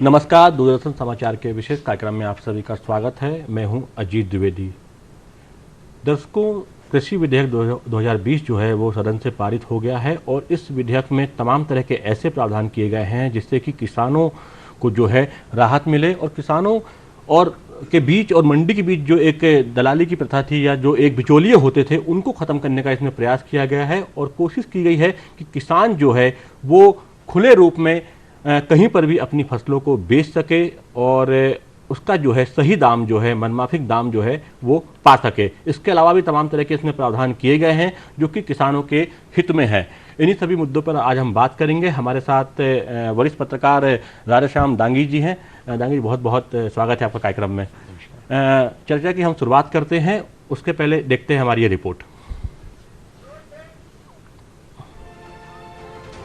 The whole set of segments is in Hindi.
नमस्कार, दूरदर्शन समाचार के विशेष कार्यक्रम में आप सभी का स्वागत है। मैं हूं अजीत द्विवेदी। दर्शकों, कृषि विधेयक 2020 जो है वो सदन से पारित हो गया है और इस विधेयक में तमाम तरह के ऐसे प्रावधान किए गए हैं जिससे कि किसानों को जो है राहत मिले और किसानों और के बीच और मंडी के बीच जो एक दलाली की प्रथा थी या जो एक बिचौलिए होते थे उनको ख़त्म करने का इसमें प्रयास किया गया है और कोशिश की गई है कि किसान जो है वो खुले रूप में कहीं पर भी अपनी फसलों को बेच सके और उसका जो है सही दाम जो है मनमाफिक दाम जो है वो पा सके। इसके अलावा भी तमाम तरह के इसमें प्रावधान किए गए हैं जो कि किसानों के हित में है। इन्हीं सभी मुद्दों पर आज हम बात करेंगे। हमारे साथ वरिष्ठ पत्रकार राधेश्याम दांगी जी हैं। दांगी जी, बहुत बहुत स्वागत है आपका कार्यक्रम में। चर्चा की हम शुरुआत करते हैं, उसके पहले देखते हैं हमारी ये रिपोर्ट।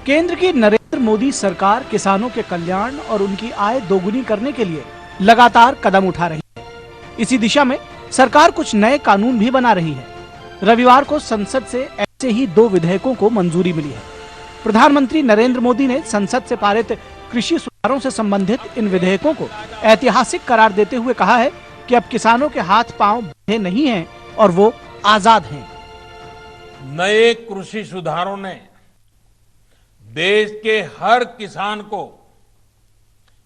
केंद्र की नरेंद्र मोदी सरकार किसानों के कल्याण और उनकी आय दोगुनी करने के लिए लगातार कदम उठा रही है। इसी दिशा में सरकार कुछ नए कानून भी बना रही है। रविवार को संसद से ऐसे ही 2 विधेयकों को मंजूरी मिली है। प्रधानमंत्री नरेंद्र मोदी ने संसद से पारित कृषि सुधारों से संबंधित इन विधेयकों को ऐतिहासिक करार देते हुए कहा है कि अब किसानों के हाथ पांव बंधे नहीं हैं और वो आजाद हैं। नए कृषि सुधारों ने देश के हर किसान को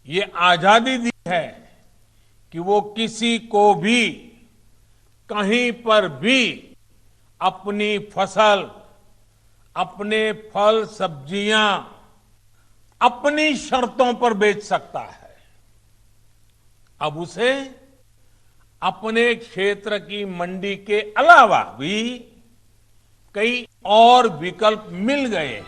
ये आजादी दी है कि वो किसी को भी कहीं पर भी अपनी फसल, अपने फल सब्जियां अपनी शर्तों पर बेच सकता है। अब उसे अपने क्षेत्र की मंडी के अलावा भी कई और विकल्प मिल गए हैं।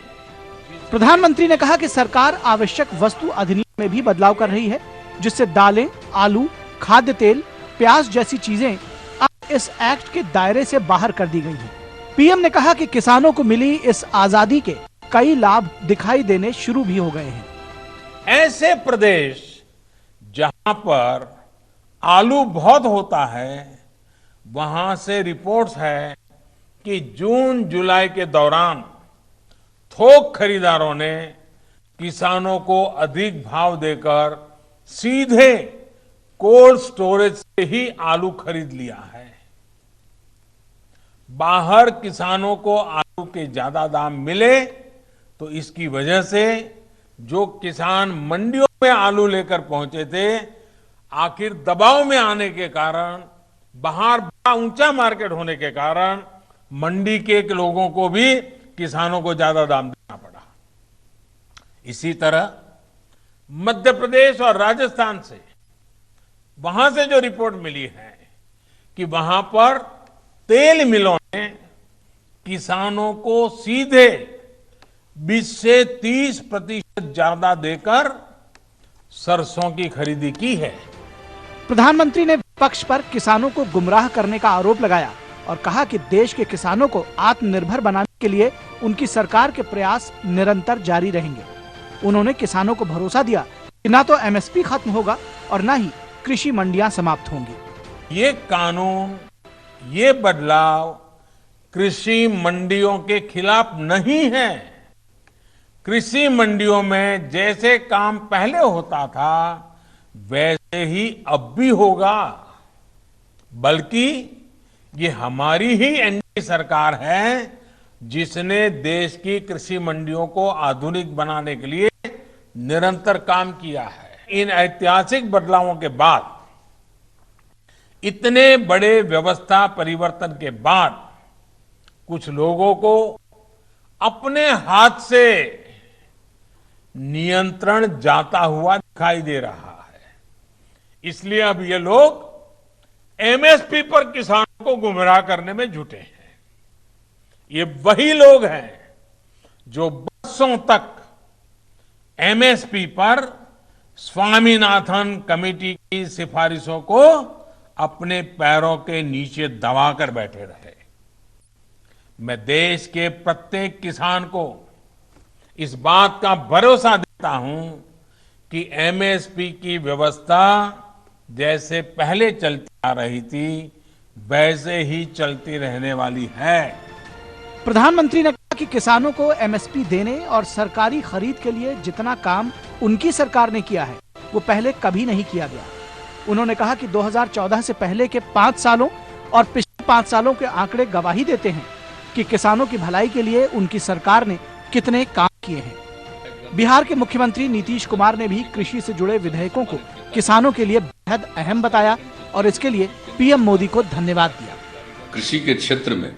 प्रधानमंत्री ने कहा कि सरकार आवश्यक वस्तु अधिनियम में भी बदलाव कर रही है जिससे दालें, आलू, खाद्य तेल, प्याज जैसी चीजें अब इस एक्ट के दायरे से बाहर कर दी गई हैं। पीएम ने कहा कि किसानों को मिली इस आजादी के कई लाभ दिखाई देने शुरू भी हो गए हैं। ऐसे प्रदेश जहां पर आलू बहुत होता है, वहां से रिपोर्ट्स है कि जून जुलाई के दौरान थोक खरीदारों ने किसानों को अधिक भाव देकर सीधे कोल्ड स्टोरेज से ही आलू खरीद लिया है। बाहर किसानों को आलू के ज्यादा दाम मिले तो इसकी वजह से जो किसान मंडियों में आलू लेकर पहुंचे थे, आखिर दबाव में आने के कारण, बाहर बड़ा ऊंचा मार्केट होने के कारण मंडी के लोगों को भी किसानों को ज्यादा दाम देना पड़ा। इसी तरह मध्य प्रदेश और राजस्थान से, वहां से जो रिपोर्ट मिली है कि वहां पर तेल मिलों ने किसानों को सीधे 20 से 30% ज्यादा देकर सरसों की खरीदी की है। प्रधानमंत्री ने विपक्ष पर किसानों को गुमराह करने का आरोप लगाया और कहा कि देश के किसानों को आत्मनिर्भर बनाने के लिए उनकी सरकार के प्रयास निरंतर जारी रहेंगे। उन्होंने किसानों को भरोसा दिया कि न तो एमएसपी खत्म होगा और न ही कृषि मंडियां समाप्त होंगी। ये कानून, ये बदलाव कृषि मंडियों के खिलाफ नहीं है। कृषि मंडियों में जैसे काम पहले होता था वैसे ही अब भी होगा, बल्कि ये हमारी ही एनडीए सरकार है जिसने देश की कृषि मंडियों को आधुनिक बनाने के लिए निरंतर काम किया है। इन ऐतिहासिक बदलावों के बाद, इतने बड़े व्यवस्था परिवर्तन के बाद, कुछ लोगों को अपने हाथ से नियंत्रण जाता हुआ दिखाई दे रहा है। इसलिए अब ये लोग एमएसपी पर किसानों को गुमराह करने में जुटे हैं। ये वही लोग हैं जो बरसों तक एमएसपी पर स्वामीनाथन कमेटी की सिफारिशों को अपने पैरों के नीचे दबाकर बैठे रहे। मैं देश के प्रत्येक किसान को इस बात का भरोसा देता हूं कि एमएसपी की व्यवस्था जैसे पहले चलती आ रही थी वैसे ही चलती रहने वाली है। प्रधानमंत्री ने कहा कि किसानों को एमएसपी देने और सरकारी खरीद के लिए जितना काम उनकी सरकार ने किया है, वो पहले कभी नहीं किया गया। उन्होंने कहा कि 2014 से पहले के 5 सालों और पिछले 5 सालों के आंकड़े गवाही देते हैं कि किसानों की भलाई के लिए उनकी सरकार ने कितने काम किए हैं। बिहार के मुख्यमंत्री नीतीश कुमार ने भी कृषि से जुड़े विधेयकों को किसानों के लिए बेहद अहम बताया और इसके लिए पीएम मोदी को धन्यवाद दिया। कृषि के क्षेत्र में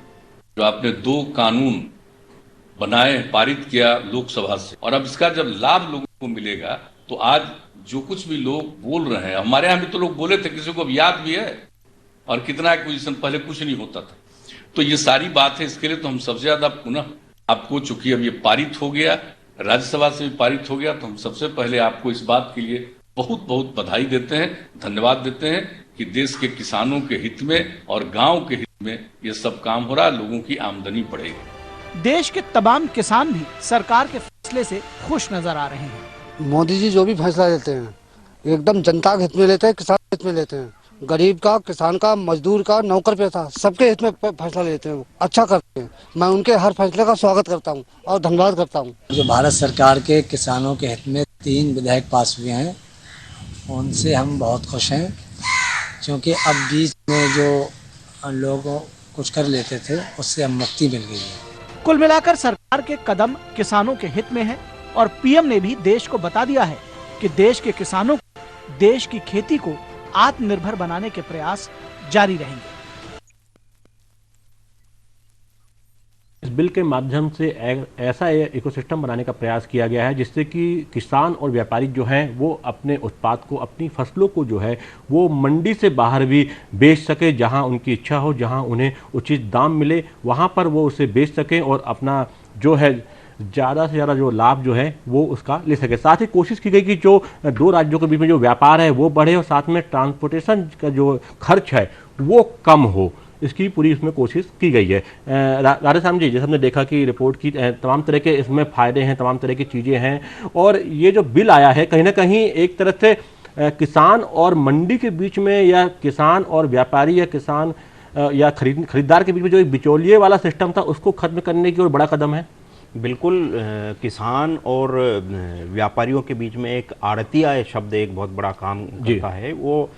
जो आपने 2 कानून बनाए, पारित किया लोकसभा से, और अब इसका जब लाभ लोगों को मिलेगा तो आज जो कुछ भी लोग बोल रहे हैं, हमारे यहाँ भी तो लोग बोले थे, किसी को याद भी है, और कितना एक्विजिशन पहले कुछ नहीं होता था। तो ये सारी बात है, इसके लिए तो हम सबसे ज्यादा पुनः आपको, चूंकि अब ये पारित हो गया, राज्यसभा से भी पारित हो गया, तो हम सबसे पहले आपको इस बात के लिए बहुत बहुत बधाई देते हैं, धन्यवाद देते हैं कि देश के किसानों के हित में और गांव के हित में ये सब काम हो रहा है, लोगों की आमदनी बढ़ेगी। देश के तमाम किसान भी सरकार के फैसले से खुश नजर आ रहे हैं। मोदी जी जो भी फैसला लेते हैं एकदम जनता के हित में लेते हैं, किसान के हित में लेते हैं। गरीब का, किसान का, मजदूर का, नौकर पेशा, सबके हित में फैसला लेते हैं, अच्छा करते हैं। मैं उनके हर फैसले का स्वागत करता हूं और धन्यवाद करता हूं। जो भारत सरकार के किसानों के हित में 3 विधेयक पास हुए हैं, उनसे हम बहुत खुश हैं, क्योंकि अब बीच में जो लोग कुछ कर लेते थे उससे हम मुक्ति मिल गई है। कुल मिलाकर सरकार के कदम किसानों के हित में है और पीएम ने भी देश को बता दिया है कि देश के किसानों को, देश की खेती को आत्मनिर्भर बनाने के प्रयास जारी रहेंगे। इस बिल के माध्यम से ऐसा इकोसिस्टम बनाने का प्रयास किया गया है जिससे कि किसान और व्यापारी जो हैं वो अपने उत्पाद को, अपनी फसलों को जो है वो मंडी से बाहर भी बेच सके, जहां उनकी इच्छा हो, जहां उन्हें उचित दाम मिले वहां पर वो उसे बेच सकें और अपना जो है ज़्यादा से ज़्यादा जो लाभ जो है वो उसका ले सके। साथ ही कोशिश की गई कि जो 2 राज्यों के बीच में जो व्यापार है वो बढ़े और साथ में ट्रांसपोर्टेशन का जो खर्च है वो कम हो, इसकी पूरी इसमें कोशिश की गई है। राधेश्याम जी, जैसे हमने देखा कि रिपोर्ट की तमाम तरह के इसमें फ़ायदे हैं, तमाम तरह की चीज़ें हैं, और ये जो बिल आया है कहीं ना कहीं एक तरह से किसान और मंडी के बीच में, या किसान और व्यापारी, या किसान या खरीदार के बीच में जो एक बिचौलिए वाला सिस्टम था उसको खत्म करने की ओर बड़ा कदम है। बिल्कुल, किसान और व्यापारियों के बीच में एक आड़तिया शब्द एक बहुत बड़ा काम करता है। वो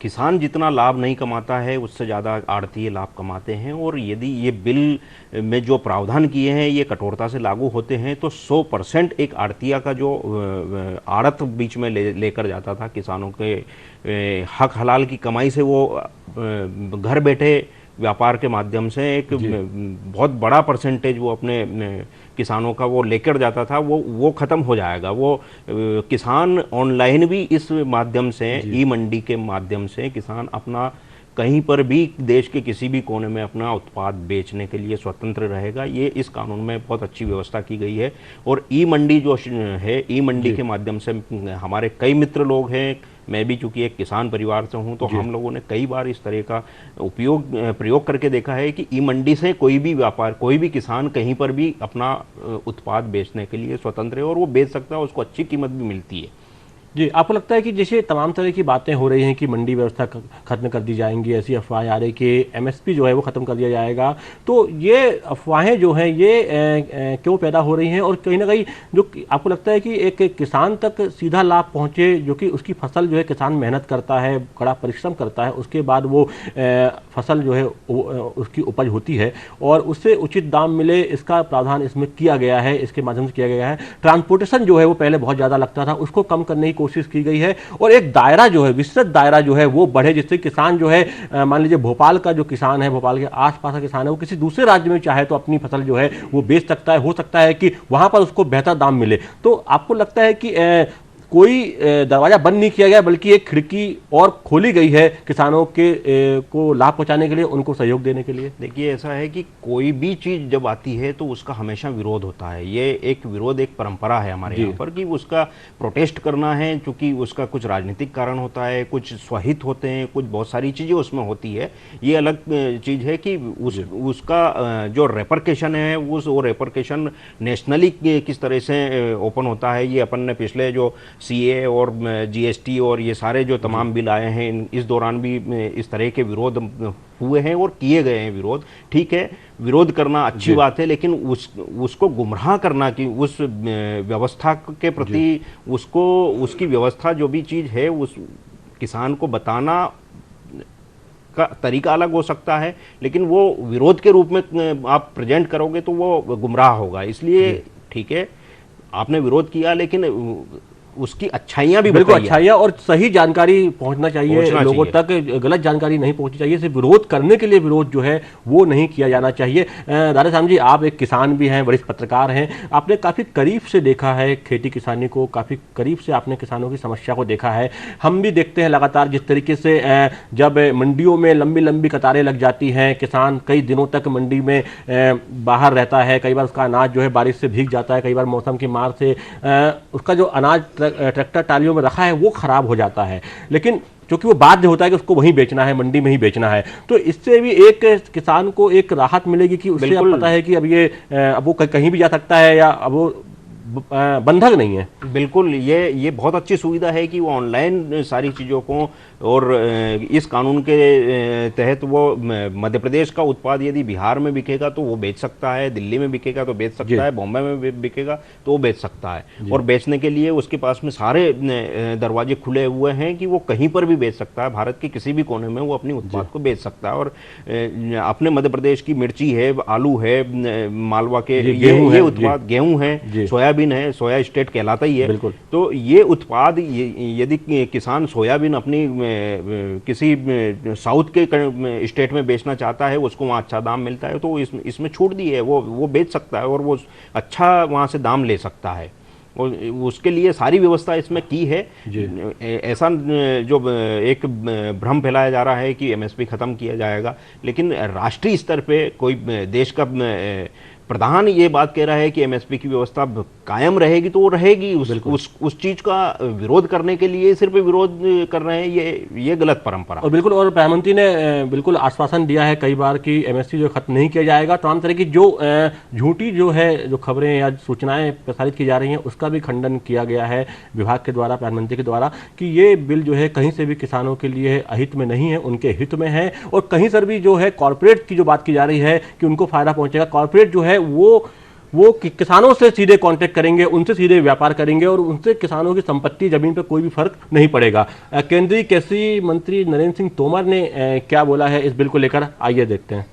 किसान जितना लाभ नहीं कमाता है उससे ज़्यादा आड़तीय लाभ कमाते हैं, और यदि ये बिल में जो प्रावधान किए हैं ये कठोरता से लागू होते हैं तो 100% एक आड़तिया का जो आड़त बीच में लेकर जाता था किसानों के हक हलाल की कमाई से, वो घर बैठे व्यापार के माध्यम से एक बहुत बड़ा परसेंटेज वो अपने किसानों का वो लेकर जाता था, वो खत्म हो जाएगा। वो किसान ऑनलाइन भी इस माध्यम से, ई मंडी के माध्यम से किसान अपना कहीं पर भी देश के किसी भी कोने में अपना उत्पाद बेचने के लिए स्वतंत्र रहेगा। ये इस कानून में बहुत अच्छी व्यवस्था की गई है। और ई मंडी जो है, ई मंडी के माध्यम से हमारे कई मित्र लोग हैं, मैं भी चूंकि एक किसान परिवार से हूं, तो हम लोगों ने कई बार इस तरह का प्रयोग करके देखा है कि ई मंडी से कोई भी व्यापार, कोई भी किसान कहीं पर भी अपना उत्पाद बेचने के लिए स्वतंत्र है और वो बेच सकता है, उसको अच्छी कीमत भी मिलती है। जी, आपको लगता है कि जैसे तमाम तरह की बातें हो रही हैं कि मंडी व्यवस्था खत्म कर दी जाएंगी, ऐसी अफवाहें आ रही कि एमएसपी जो है वो ख़त्म कर दिया जाएगा, तो ये अफवाहें जो हैं ये क्यों पैदा हो रही हैं, और कहीं ना कहीं जो आपको लगता है कि एक किसान तक सीधा लाभ पहुंचे, जो कि उसकी फसल जो है किसान मेहनत करता है, कड़ा परिश्रम करता है, उसके बाद वो फसल जो है उसकी उपज होती है और उससे उचित दाम मिले, इसका प्रावधान इसमें किया गया है, इसके माध्यम से किया गया है। ट्रांसपोर्टेशन जो है वो पहले बहुत ज़्यादा लगता था, उसको कम करने कोशिश की गई है, और एक दायरा जो है, विस्तृत दायरा जो है वो बढ़े, जिससे किसान जो है, मान लीजिए भोपाल का जो किसान है, भोपाल के आसपास का किसान है, वो किसी दूसरे राज्य में चाहे तो अपनी फसल जो है वो बेच सकता है, हो सकता है कि वहां पर उसको बेहतर दाम मिले। तो आपको लगता है कि कोई दरवाजा बंद नहीं किया गया, बल्कि एक खिड़की और खोली गई है किसानों के को लाभ पहुंचाने के लिए, उनको सहयोग देने के लिए? देखिए, ऐसा है कि कोई भी चीज़ जब आती है तो उसका हमेशा विरोध होता है। ये एक विरोध, एक परंपरा है हमारे यहाँ पर कि उसका प्रोटेस्ट करना है, क्योंकि उसका कुछ राजनीतिक कारण होता है, कुछ स्वहित होते हैं, कुछ बहुत सारी चीज़ें उसमें होती है। ये अलग चीज़ है कि उसका जो रेपरकेशन है वो रेपरकेशन नेशनली किस तरह से ओपन होता है। ये अपन ने पिछले जो सीए और जीएसटी और ये सारे जो तमाम बिल आए हैं, इस दौरान भी इस तरह के विरोध हुए हैं और किए गए हैं विरोध। ठीक है, विरोध करना अच्छी बात है, लेकिन उसको गुमराह करना कि उस व्यवस्था के प्रति उसकी व्यवस्था जो भी चीज़ है उस किसान को बताना का तरीका अलग हो सकता है, लेकिन वो विरोध के रूप में आप प्रेजेंट करोगे तो वो गुमराह होगा। इसलिए ठीक है, आपने विरोध किया, लेकिन उसकी अच्छाइयाँ भी बिल्कुल, बताइए। अच्छाइयाँ और सही जानकारी पहुंचना चाहिए लोगों तक, गलत जानकारी नहीं पहुंचनी चाहिए। सिर्फ विरोध करने के लिए विरोध जो है वो नहीं किया जाना चाहिए। दादा साहब जी, आप एक किसान भी हैं, वरिष्ठ पत्रकार हैं, आपने काफ़ी करीब से देखा है खेती किसानी को, काफ़ी करीब से आपने किसानों की समस्या को देखा है। हम भी देखते हैं लगातार जिस तरीके से जब मंडियों में लंबी लंबी कतारें लग जाती हैं, किसान कई दिनों तक मंडी में बाहर रहता है, कई बार उसका अनाज जो है बारिश से भीग जाता है, कई बार मौसम की मार से उसका जो अनाज ट्रैक्टर टालियों में रखा है वो खराब हो जाता है, लेकिन क्योंकि वो बाध्य होता है कि उसको वहीं बेचना है, मंडी में ही बेचना है। तो इससे भी एक किसान को एक राहत मिलेगी कि उससे अब पता है कि अब ये अब वो कहीं भी जा सकता है या अब वो बंधक नहीं है। बिल्कुल, ये बहुत अच्छी सुविधा है कि वो ऑनलाइन सारी चीज़ों को, और इस कानून के तहत वो मध्य प्रदेश का उत्पाद यदि बिहार में बिकेगा तो वो बेच सकता है, दिल्ली में बिकेगा तो बेच सकता है, बॉम्बे में बिकेगा तो वो बेच सकता है, और बेचने के लिए उसके पास में सारे दरवाजे खुले हुए हैं कि वो कहीं पर भी बेच सकता है, भारत के किसी भी कोने में वो अपनी उत्पाद को बेच सकता है। और अपने मध्य प्रदेश की मिर्ची है, आलू है, मालवा के ये उत्पाद, गेहूँ है, सोयाबीन है, सोया स्टेट कहलाता ही है। तो ये उत्पाद यदि किसान सोयाबीन अपनी किसी साउथ के स्टेट में बेचना चाहता है, उसको वहाँ अच्छा दाम मिलता है, तो इसमें छूट दी है, वो बेच सकता है और वो अच्छा वहाँ से दाम ले सकता है, और उसके लिए सारी व्यवस्था इसमें की है। ऐसा जो एक भ्रम फैलाया जा रहा है कि एमएसपी खत्म किया जाएगा, लेकिन राष्ट्रीय स्तर पे कोई देश का प्रधान ये बात कह रहा है कि एमएसपी की व्यवस्था कायम रहेगी तो वो रहेगी। उस चीज का विरोध करने के लिए सिर्फ विरोध कर रहे हैं, ये गलत परंपरा। और बिल्कुल, और प्रधानमंत्री ने बिल्कुल आश्वासन दिया है कई बार कि एमएसपी जो खत्म नहीं किया जाएगा। तमाम तरह की जो झूठी जो है जो खबरें या सूचनाएं प्रसारित की जा रही हैं उसका भी खंडन किया गया है विभाग के द्वारा, प्रधानमंत्री के द्वारा, कि ये बिल जो है कहीं से भी किसानों के लिए अहित में नहीं है, उनके हित में है। और कहीं से भी जो है कॉर्पोरेट की जो बात की जा रही है कि उनको फायदा पहुंचेगा, कॉर्पोरेट जो है वो किसानों से सीधे कांटेक्ट करेंगे, उनसे सीधे व्यापार करेंगे और उनसे किसानों की संपत्ति जमीन पर कोई भी फर्क नहीं पड़ेगा। केंद्रीय कृषि मंत्री नरेंद्र सिंह तोमर ने क्या बोला है इस बिल को लेकर, आइए देखते हैं।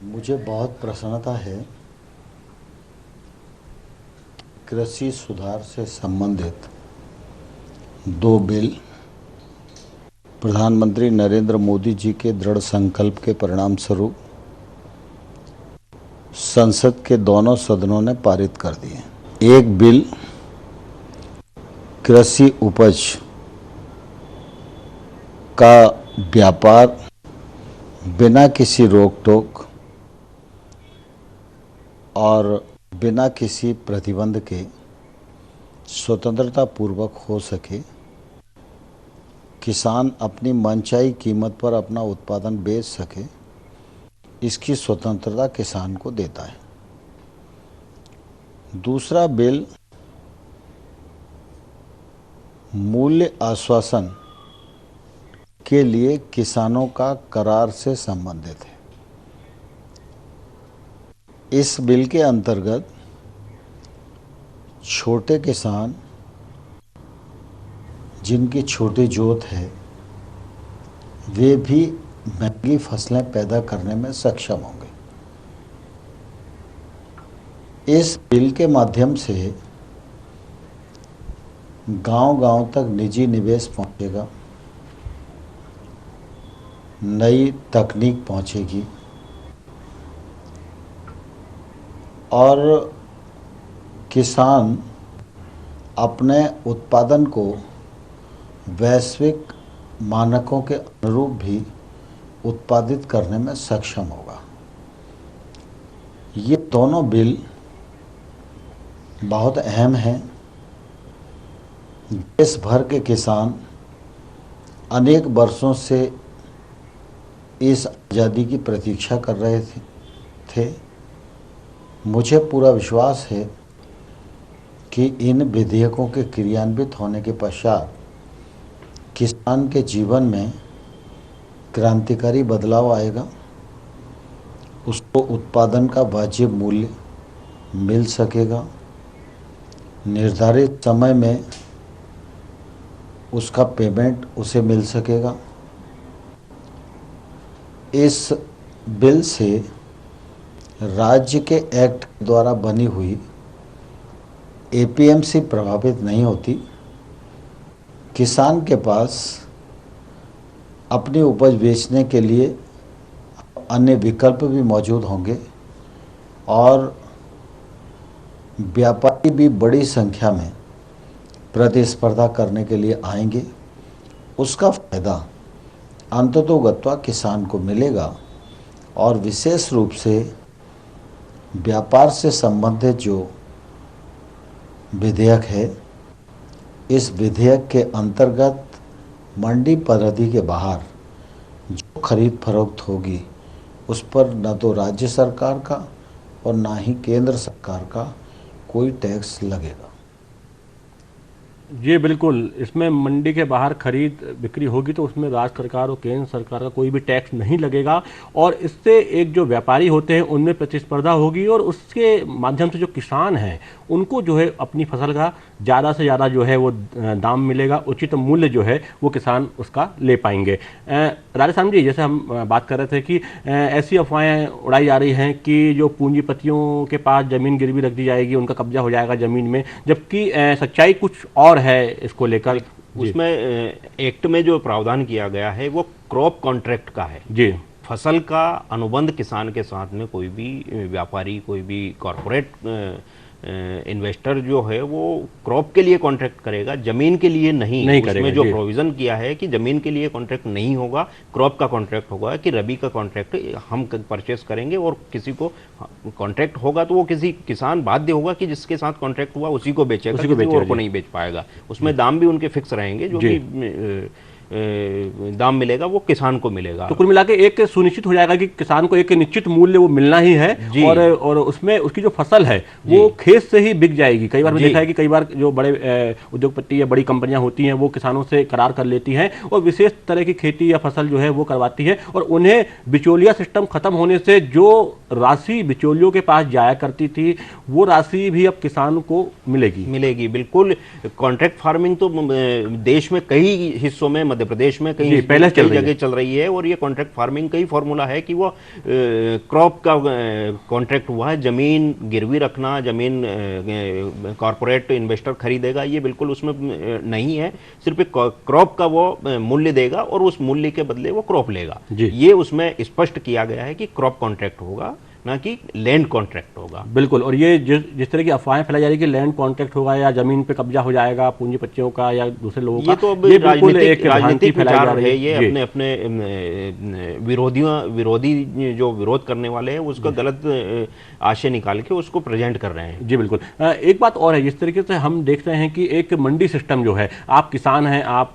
मुझे बहुत प्रसन्नता है कृषि सुधार से संबंधित दो बिल प्रधानमंत्री नरेंद्र मोदी जी के दृढ़ संकल्प के परिणाम स्वरूप संसद के दोनों सदनों ने पारित कर दिए। एक बिल कृषि उपज का व्यापार बिना किसी रोक टोक और बिना किसी प्रतिबंध के स्वतंत्रता पूर्वक हो सके, किसान अपनी मनचाही कीमत पर अपना उत्पादन बेच सके, इसकी स्वतंत्रता किसान को देता है। दूसरा बिल मूल्य आश्वासन के लिए किसानों का करार से संबंधित है। इस बिल के अंतर्गत छोटे किसान जिनकी छोटी जोत है वे भी महंगी फसलें पैदा करने में सक्षम होंगे। इस बिल के माध्यम से गांव-गांव तक निजी निवेश पहुंचेगा, नई तकनीक पहुंचेगी और किसान अपने उत्पादन को वैश्विक मानकों के अनुरूप भी उत्पादित करने में सक्षम होगा। ये दोनों बिल बहुत अहम हैं। देश भर के किसान अनेक वर्षों से इस आज़ादी की प्रतीक्षा कर रहे थे। मुझे पूरा विश्वास है कि इन विधेयकों के क्रियान्वित होने के पश्चात किसान के जीवन में क्रांतिकारी बदलाव आएगा, उसको उत्पादन का वाजिब मूल्य मिल सकेगा, निर्धारित समय में उसका पेमेंट उसे मिल सकेगा। इस बिल से राज्य के एक्ट द्वारा बनी हुई एपीएमसी प्रभावित नहीं होती। किसान के पास अपनी उपज बेचने के लिए अन्य विकल्प भी मौजूद होंगे और व्यापारी भी बड़ी संख्या में प्रतिस्पर्धा करने के लिए आएंगे। उसका फायदा अंततोगत्वा किसान को मिलेगा और विशेष रूप से व्यापार से संबंधित जो विधेयक है, इस विधेयक के अंतर्गत मंडी परिधि के बाहर जो खरीद फरोख्त होगी उस पर न तो राज्य सरकार का और ना ही केंद्र सरकार का कोई टैक्स लगेगा। जी बिल्कुल, इसमें मंडी के बाहर खरीद बिक्री होगी तो उसमें राज्य सरकार और केंद्र सरकार का कोई भी टैक्स नहीं लगेगा और इससे एक जो व्यापारी होते हैं उनमें प्रतिस्पर्धा होगी और उसके माध्यम से जो किसान हैं उनको जो है अपनी फसल का ज़्यादा से ज़्यादा जो है वो दाम मिलेगा, उचित मूल्य जो है वो किसान उसका ले पाएंगे। राजस्थान जी, जैसे हम बात कर रहे थे कि ऐसी अफवाहें उड़ाई जा रही हैं कि जो पूंजीपतियों के पास ज़मीन गिरवी रख दी जाएगी, उनका कब्जा हो जाएगा ज़मीन में, जबकि सच्चाई कुछ और है इसको लेकर। उसमें एक्ट में जो प्रावधान किया गया है वो क्रॉप कॉन्ट्रैक्ट का है जी। फसल का अनुबंध किसान के साथ में कोई भी व्यापारी, कोई भी कॉरपोरेट इन्वेस्टर जो है वो क्रॉप के लिए कॉन्ट्रैक्ट करेगा, जमीन के लिए नहीं करेगा। उसमें जो प्रोविजन किया है कि जमीन के लिए कॉन्ट्रैक्ट नहीं होगा, क्रॉप का कॉन्ट्रैक्ट होगा, कि रबी का कॉन्ट्रैक्ट हम परचेस करेंगे और किसी को कॉन्ट्रैक्ट होगा तो वो किसी किसान बाध्य होगा कि जिसके साथ कॉन्ट्रैक्ट हुआ उसी को बेचेगा, किसी और को नहीं बेच पाएगा। उसमें दाम भी उनके फिक्स रहेंगे, जो भी दाम मिलेगा वो किसान को मिलेगा। तो कुल मिला के एक सुनिश्चित हो जाएगा कि किसान को एक निश्चित मूल्य वो मिलना ही है और उसमें उसकी जो फसल है वो खेत से ही बिक जाएगी। कई बार मैंने देखा है कि कई बार जो बड़े उद्योगपति या बड़ी कंपनियां होती हैं वो किसानों से करार कर लेती हैं और विशेष तरह की खेती या फसल जो है वो करवाती है और उन्हें बिचौलिया सिस्टम खत्म होने से जो राशि बिचौलियों के पास जाया करती थी वो राशि भी अब किसान को मिलेगी। बिल्कुल। कॉन्ट्रैक्ट फार्मिंग तो देश में कई हिस्सों में, मध्य प्रदेश में कई जगह चल रही है और ये कॉन्ट्रैक्ट फार्मिंग का ही फॉर्मूला है कि वो क्रॉप का कॉन्ट्रैक्ट हुआ है, जमीन गिरवी रखना, जमीन कॉर्पोरेट इन्वेस्टर खरीदेगा, ये बिल्कुल उसमें नहीं है। सिर्फ क्रॉप का वो मूल्य देगा और उस मूल्य के बदले वो क्रॉप लेगा। ये उसमें स्पष्ट किया गया है कि क्रॉप कॉन्ट्रैक्ट होगा, ना कि लैंड कॉन्ट्रैक्ट होगा। बिल्कुल। और ये जिस तरह की अफवाहें फैलाई जा रही है कि लैंड कॉन्ट्रैक्ट होगा या जमीन पे कब्जा हो जाएगा पूंजीपतियों का या दूसरे लोगों का, ये तो ये बिल्कुल एक राजनीतिक विचार है। ये अपने अपने विरोधी जो विरोध करने वाले हैं उसका गलत आशय निकाल के उसको प्रेजेंट कर रहे हैं। जी बिल्कुल। एक बात और है, जिस तरीके से हम देख रहे हैं कि एक मंडी सिस्टम जो है, आप किसान हैं, आप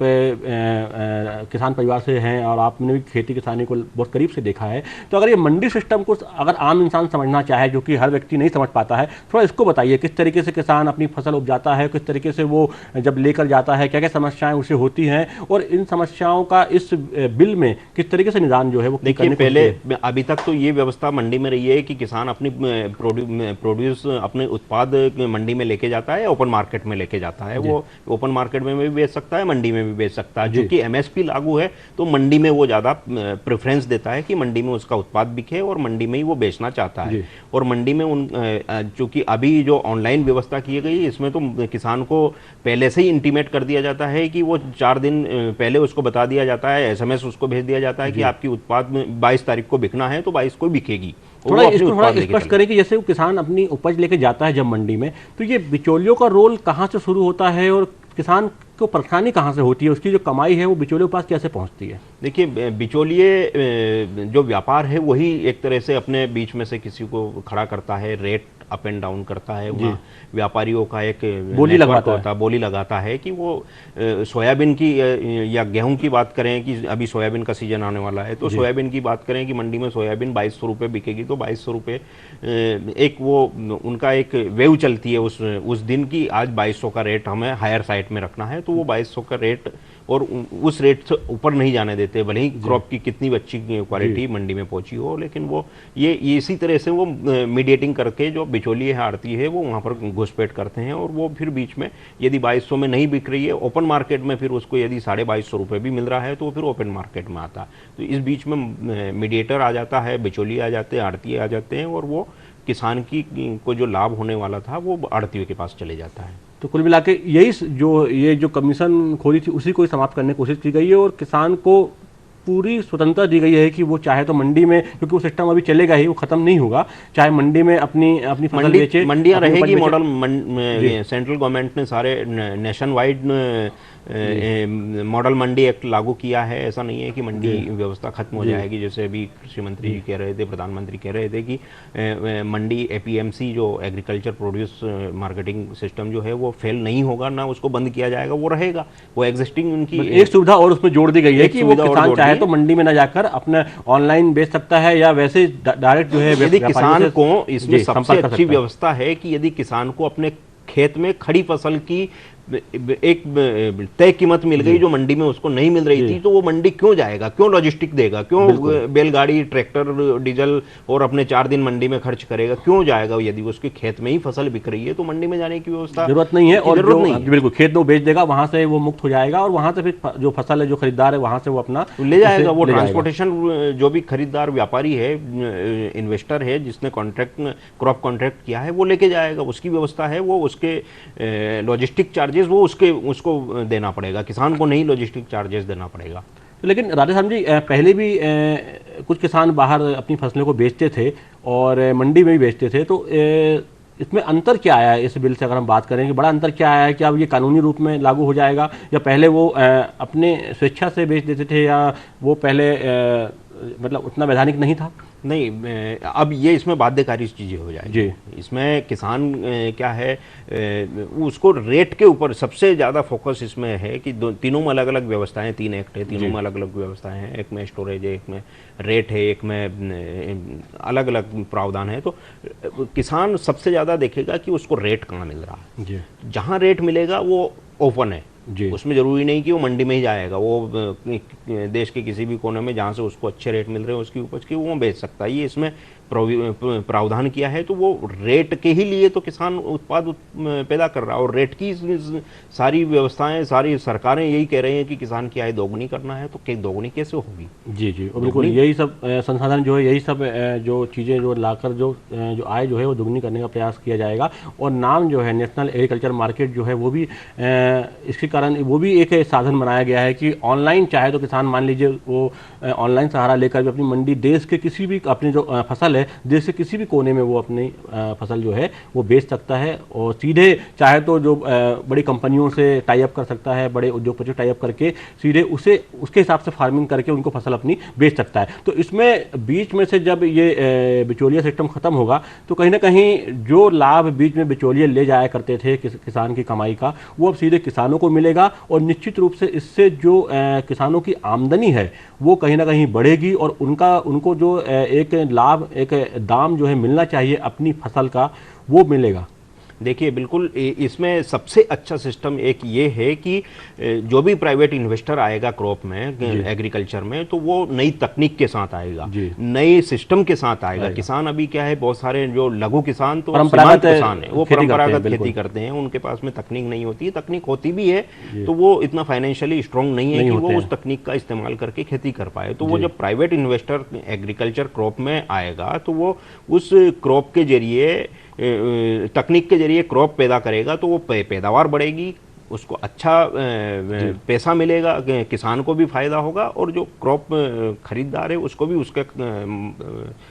किसान परिवार से हैं और आपने भी खेती किसानी को बहुत करीब से देखा है, तो अगर ये मंडी सिस्टम को अगर आम इंसान समझना चाहे, जो कि हर व्यक्ति नहीं समझ पाता है, थोड़ा इसको बताइए किस तरीके से किसान अपनी फसल उपजाता है, किस तरीके से वो जब लेकर जाता है, क्या क्या समस्याएं उसे होती हैं और इन समस्याओं का इस बिल में किस तरीके से निदान जो है वो। देखिए, पहले अभी तक तो ये व्यवस्था मंडी में रही है कि किसान अपनी प्रोड्यूस अपने उत्पाद मंडी में लेके जाता है, ओपन मार्केट में लेके जाता है। वो ओपन मार्केट में भी बेच सकता है, मंडी में भी बेच सकता है। जो कि एमएसपी लागू है तो मंडी में वो ज्यादा प्रेफरेंस देता है कि मंडी में उसका उत्पाद बिके और मंडी में ही वो बेचना चाहता है। और मंडी में चूंकि अभी जो ऑनलाइन व्यवस्था की गई, इसमें तो किसान को पहले से ही इंटीमेट कर दिया जाता है कि वो 4 दिन पहले उसको बता दिया जाता है, एसएमएस उसको भेज दिया जाता है कि आपकी उत्पाद में 22 तारीख को बिकना है तो 22 को बिकेगी। थोड़ा इसको स्पष्ट करें कि जैसे वो किसान अपनी उपज लेके जाता है जब मंडी में, तो ये बिचौलियों का रोल कहाँ से शुरू होता है और किसान को परेशानी कहाँ से होती है, उसकी जो कमाई है वो बिचौलियों के पास कैसे पहुँचती है? देखिए, बिचौलिए जो व्यापार है वही एक तरह से अपने बीच में से किसी को खड़ा करता है, रेट अप एंड डाउन करता है, वहाँ व्यापारियों का एक बोली लगाता है कि वो सोयाबीन की या गेहूं की बात करें कि अभी सोयाबीन का सीजन आने वाला है, तो सोयाबीन की बात करें कि मंडी में सोयाबीन 2200 रुपये बिकेगी, तो 2200 रुपये एक वो उनका एक वेव चलती है उस दिन की, आज 2200 का रेट हमें हायर साइड में रखना है, तो वो 2200 का रेट और उस रेट से ऊपर नहीं जाने देते, भले ही क्रॉप की कितनी भी अच्छी क्वालिटी मंडी में पहुंची हो, लेकिन वो ये इसी तरह से वो मीडिएटिंग करके जो बिचौलिए है, आड़ती है, वो वहाँ पर घुसपैठ करते हैं, और वो फिर बीच में यदि 2200 में नहीं बिक रही है ओपन मार्केट में, फिर उसको यदि 2250 रुपये भी मिल रहा है तो वो फिर ओपन मार्केट में आता है। तो इस बीच में मीडिएटर आ जाता है, बिचौलिए आ जाते हैं, आड़ती आ जाते हैं, और वो किसान को जो लाभ होने वाला था वो आड़तियों के पास चले जाता है। तो कुल मिला के ये जो कमीशन खोरी थी उसी को समाप्त करने की कोशिश की गई है, और किसान को पूरी स्वतंत्रता दी गई है कि वो चाहे तो मंडी में, क्योंकि वो सिस्टम अभी चलेगा ही, वो खत्म नहीं होगा, चाहे मंडी में अपनी फसल बेचे, मंडियां रहेगी। मॉडल सेंट्रल गवर्नमेंट ने सारे नेशन वाइड मॉडल मंडी एक्ट लागू किया है। ऐसा नहीं है कि मंडी व्यवस्था खत्म हो जाएगी, जैसे अभी कृषि मंत्री जी कह रहे थे, प्रधानमंत्री कह रहे थे कि मंडी एपीएमसी जो एग्रीकल्चर प्रोड्यूस मार्केटिंग सिस्टम जो है वो फेल नहीं होगा, ना उसको बंद किया जाएगा, वो रहेगा, वो एग्जिस्टिंग उनकी एक सुविधा और उसमें जोड़ दी गई है कि वो किसान चाहे तो मंडी में ना जाकर अपना ऑनलाइन बेच सकता है, या वैसे डायरेक्ट जो है यदि किसान को इसमें सबसे अच्छी व्यवस्था है कि यदि किसान को अपने खेत में खड़ी फसल की एक तय कीमत मिल गई जो मंडी में उसको नहीं मिल रही थी, तो वो मंडी क्यों जाएगा, क्यों लॉजिस्टिक देगा, क्यों बैलगाड़ी ट्रैक्टर डीजल और अपने 4 दिन मंडी में खर्च करेगा, क्यों जाएगा? यदि उसके खेत में ही फसल बिक रही है तो मंडी में जाने की व्यवस्था जरूरत नहीं है, और बिल्कुल खेत वो बेच देगा, वहां से वो मुक्त हो जाएगा, और वहां से फिर जो फसल है, जो खरीदार है, वहां से वो अपना ले जाएगा। वो ट्रांसपोर्टेशन जो भी खरीदार व्यापारी है, इन्वेस्टर है, जिसने क्रॉप कॉन्ट्रैक्ट किया है, वो लेके जाएगा, उसकी व्यवस्था है, वो उसके लॉजिस्टिक चार्जेस वो उसको देना पड़ेगा, किसान को नहीं लॉजिस्टिक चार्जेस देना पड़ेगा। लेकिन राधेश्याम जी, पहले भी कुछ किसान बाहर अपनी फसलों को बेचते थे और मंडी में भी बेचते थे, तो इसमें अंतर क्या आया है इस बिल से? अगर हम बात करें कि बड़ा अंतर क्या आया है, कि अब ये कानूनी रूप में लागू हो जाएगा, या पहले वो अपने स्वेच्छा से बेच देते थे, या वो पहले मतलब उतना वैधानिक नहीं था? नहीं, अब ये इसमें बाध्यकारी चीज़ें हो जाएगी। इसमें किसान क्या है, उसको रेट के ऊपर सबसे ज़्यादा फोकस इसमें है कि तीनों में अलग अलग व्यवस्थाएं, 3 एक्ट है, तीनों में अलग अलग व्यवस्थाएं हैं, एक में स्टोरेज है, एक में रेट है, एक में अलग अलग प्रावधान है। तो किसान सबसे ज़्यादा देखेगा कि उसको रेट कहाँ मिल रहा है। जहाँ रेट मिलेगा वो ओपन है, उसमें जरूरी नहीं कि वो मंडी में ही जाएगा, वो देश के किसी भी कोने में जहाँ से उसको अच्छे रेट मिल रहे हैं उसकी उपज की, वो बेच सकता है। ये इसमें प्रावधान किया है, तो वो रेट के ही लिए तो किसान उत्पाद पैदा कर रहा है, और रेट की सारी व्यवस्थाएं, सारी सरकारें यही कह रही हैं कि किसान की आय दोगुनी करना है, तो दोगुनी कैसे होगी? जी, और बिल्कुल यही सब संसाधन जो है, यही सब जो चीज़ें जो लाकर जो आय जो है वो दोगुनी करने का प्रयास किया जाएगा। और नाम जो है नेशनल एग्रीकल्चर मार्केट जो है वो भी इसके कारण वो भी एक साधन बनाया गया है कि ऑनलाइन चाहे तो किसान, मान लीजिए वो ऑनलाइन सहारा लेकर भी अपनी मंडी, देश के किसी भी अपनी जो फसल है, देश के किसी भी कोने में वो अपनी फसल जो है वो बेच सकता है, और सीधे चाहे तो जो बड़ी कंपनियों से टाई अप कर सकता है, बड़े उद्योगपतियों टाई अप करके सीधे उसके हिसाब से फार्मिंग करके उनको फसल अपनी बेच सकता है। तो इसमें बीच में से जब ये बिचौलिया सिस्टम खत्म होगा, तो कहीं ना कहीं जो लाभ बीच में बिचौलिए ले जाया करते थे किसान की कमाई का, वो अब सीधे किसानों को मिलेगा, और निश्चित रूप से इससे जो किसानों की आमदनी है वो कहीं ना कहीं बढ़ेगी, और उनको जो एक लाभ, एक दाम जो है मिलना चाहिए अपनी फसल का, वो मिलेगा। देखिए, बिल्कुल इसमें सबसे अच्छा सिस्टम एक ये है कि जो भी प्राइवेट इन्वेस्टर आएगा क्रॉप में, एग्रीकल्चर में, तो वो नई तकनीक के साथ आएगा, नए सिस्टम के साथ आएगा। किसान अभी क्या है, बहुत सारे जो लघु किसान तो परंपरागत किसान है, वो परंपरागत खेती करते हैं, उनके पास में तकनीक नहीं होती है, तकनीक होती भी है तो वो इतना फाइनेंशियली स्ट्रांग नहीं है कि वो उस तकनीक का इस्तेमाल करके खेती कर पाए। तो वो जब प्राइवेट इन्वेस्टर एग्रीकल्चर क्रॉप में आएगा, तो वो उस क्रॉप के जरिए, तकनीक के जरिए क्रॉप पैदा करेगा, तो वो पैदावार बढ़ेगी, उसको अच्छा पैसा मिलेगा, किसान को भी फायदा होगा और जो क्रॉप खरीदार है उसको भी उसका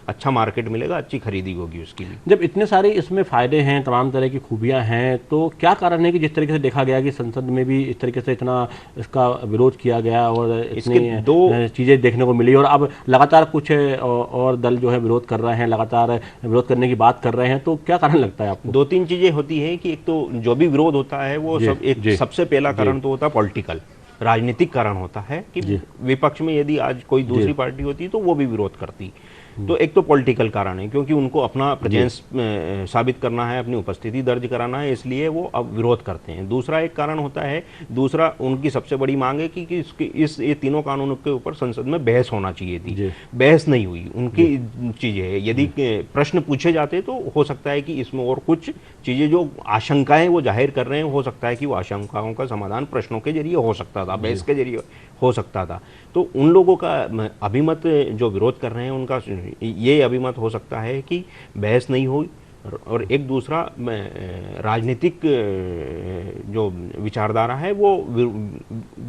अच्छा मार्केट मिलेगा, अच्छी खरीदी होगी उसकी भी। जब इतने सारे इसमें फायदे हैं, तमाम तरह की खूबियां हैं, तो क्या कारण है कि जिस तरीके से देखा गया कि संसद में भी इस तरीके से इतना इसका विरोध किया गया और इतनी दो चीज़ें देखने को मिली और अब लगातार कुछ और दल जो है विरोध कर रहे हैं, लगातार विरोध करने की बात कर रहे हैं, तो क्या कारण लगता है आपको? दो तीन चीजें होती हैं कि एक तो जो भी विरोध होता है वो सबसे पहला कारण तो होता है पॉलिटिकल, राजनीतिक कारण होता है कि विपक्ष में यदि आज कोई दूसरी पार्टी होती तो वो भी विरोध करती। तो एक तो पॉलिटिकल कारण है क्योंकि उनको अपना प्रेजेंस साबित करना है, अपनी उपस्थिति दर्ज कराना है, इसलिए वो अब विरोध करते हैं। दूसरा एक कारण होता है, दूसरा उनकी सबसे बड़ी मांग है कि ये तीनों कानूनों के ऊपर संसद में बहस होना चाहिए थी, बहस नहीं हुई। उनकी चीजें है, यदि प्रश्न पूछे जाते तो हो सकता है कि इसमें और कुछ चीजें जो आशंकाएं वो जाहिर कर रहे हैं, हो सकता है कि वो आशंकाओं का समाधान प्रश्नों के जरिए हो सकता था, बहस के जरिए हो सकता था। तो उन लोगों का अभिमत जो विरोध कर रहे हैं उनका ये अभिमत हो सकता है कि बहस नहीं हुई और एक दूसरा राजनीतिक जो विचारधारा है वो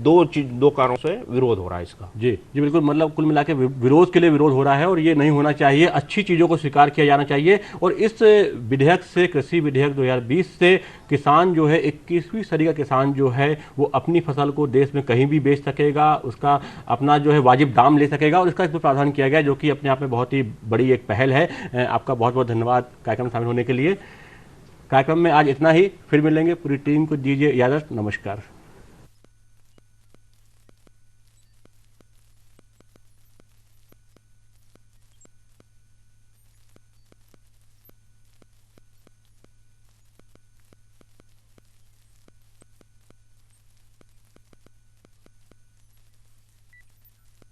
दो कारणों से विरोध हो रहा है इसका। जी बिल्कुल, मतलब कुल मिला के विरोध के लिए विरोध हो रहा है और ये नहीं होना चाहिए, अच्छी चीज़ों को स्वीकार किया जाना चाहिए। और इस विधेयक से, कृषि विधेयक 2020 से किसान जो है, 21वीं सदी का किसान जो है वो अपनी फसल को देश में कहीं भी बेच सकेगा, उसका अपना जो है वाजिब दाम ले सकेगा और इसका इसमें प्रावधान किया गया, जो कि अपने आप में बहुत ही बड़ी एक पहल है। आपका बहुत बहुत धन्यवाद कार्यक्रम में शामिल होने के लिए। कार्यक्रम में आज इतना ही, फिर मिलेंगे। पूरी टीम को दीजिए इजाज़त, नमस्कार।